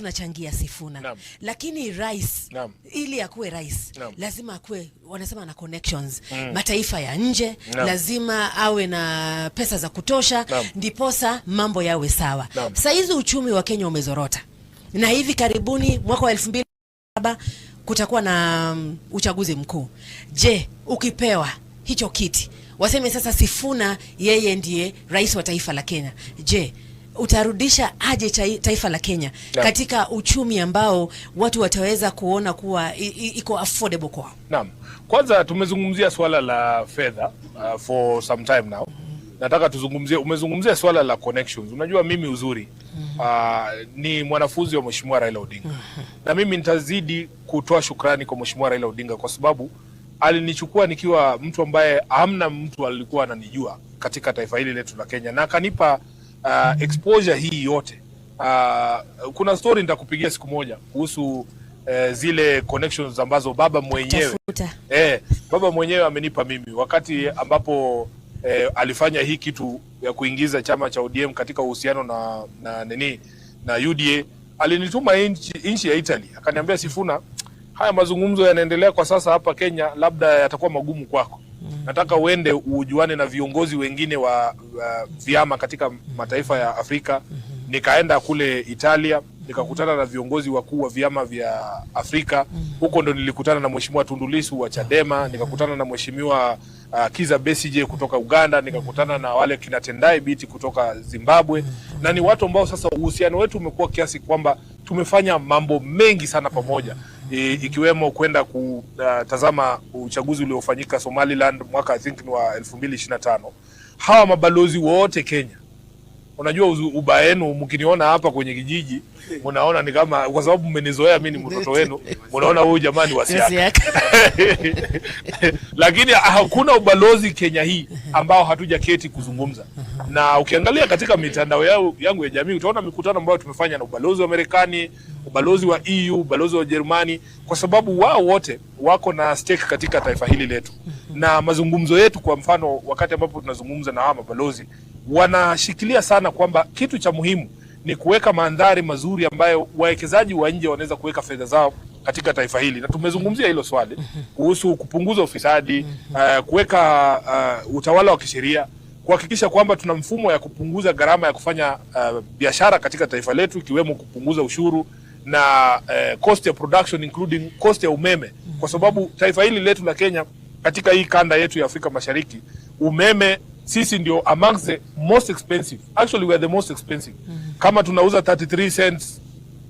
tunachangia Sifuna. Naam. Lakini rais, Naam. ili akuwe rais, Naam. lazima akuwe, wanasema na connections, mataifa ya nje, Naam. lazima awe na pesa za kutosha, Naam. ndiposa mambo yawe sawa. Naam. Saizi uchumi wa Kenya umezorota. Na hivi karibuni mwaka wa 2007 kutakuwa na uchaguzi mkuu. Je, ukipewa hicho kiti, waseme sasa Sifuna yeye ndiye rais wa taifa la Kenya. Je, utarudisha aje taifa la Kenya katika uchumi ambao watu wataweza kuona kuwa iko affordable kwao? Naam. Kwanza tumezungumzia swala la fedha for some time now. Nataka tuzungumzie, umezungumzia swala la connections. Unajua mimi uzuri ni mwanafunzi wa Mheshimiwa Raila Odinga. Na mimi nitazidi kutoa shukrani kwa Mheshimiwa Raila Odinga kwa sababu alinichukua nikiwa mtu ambaye hamna mtu alikuwa ananijua katika taifa hili letu la Kenya, na akanipa exposure hii yote. Kuna story nitakupigia siku moja kuhusu zile connections ambazo baba mwenyewe amenipa mimi wakati ambapo alifanya hii kitu ya kuingiza chama cha ODM katika uhusiano na UDA. Alinituma nchi ya Italy, akaniambia Sifuna, haya mazungumzo yanaendelea kwa sasa hapa Kenya, labda yatakuwa magumu kwako. Nataka uende ujuane na viongozi wengine wa vyama katika mataifa ya Afrika. Nikaenda kule Italia, nikakutana na viongozi wakuu wa vyama vya Afrika. Huko ndo nilikutana na Mheshimiwa Tundu Lissu wa Chadema, nikakutana na Mheshimiwa Kizza Besigye kutoka Uganda, nikakutana na wale kina Tendai Biti kutoka Zimbabwe. Na ni watu ambao sasa uhusiano wetu umekuwa kiasi kwamba tumefanya mambo mengi sana pamoja, ikiwemo kwenda kutazama uchaguzi uliofanyika Somaliland mwaka I think ni wa 2025. Hawa mabalozi wote Kenya, unajua ubaya wenu mkiniona hapa kwenye kijiji, mnaona ni kama kwa sababu mmenizoea mimi ni mtoto wenu, mnaona huyu jamani wasiaka. Lakini hakuna ubalozi Kenya hii ambao hatujaketi kuzungumza. Na ukiangalia katika mitandao yangu ya jamii utaona mikutano ambayo tumefanya na ubalozi wa Marekani, ubalozi wa EU, ubalozi wa Jerumani, kwa sababu wao wote wako na stake katika taifa hili letu. Na mazungumzo yetu, kwa mfano wakati ambapo tunazungumza na hawa mabalozi, wanashikilia sana kwamba kitu cha muhimu ni kuweka mandhari mazuri ambayo wawekezaji wa nje wanaweza kuweka fedha zao katika taifa hili. Na tumezungumzia hilo swali kuhusu kupunguza ufisadi, kuweka utawala wa kisheria, kuhakikisha kwamba tuna mfumo ya kupunguza gharama ya kufanya biashara katika taifa letu, ikiwemo kupunguza ushuru na cost ya production including cost ya umeme, kwa sababu taifa hili letu la Kenya katika hii kanda yetu ya Afrika Mashariki, umeme sisi ndio amongst the most expensive. Actually we are the most expensive. Kama tunauza 33 cents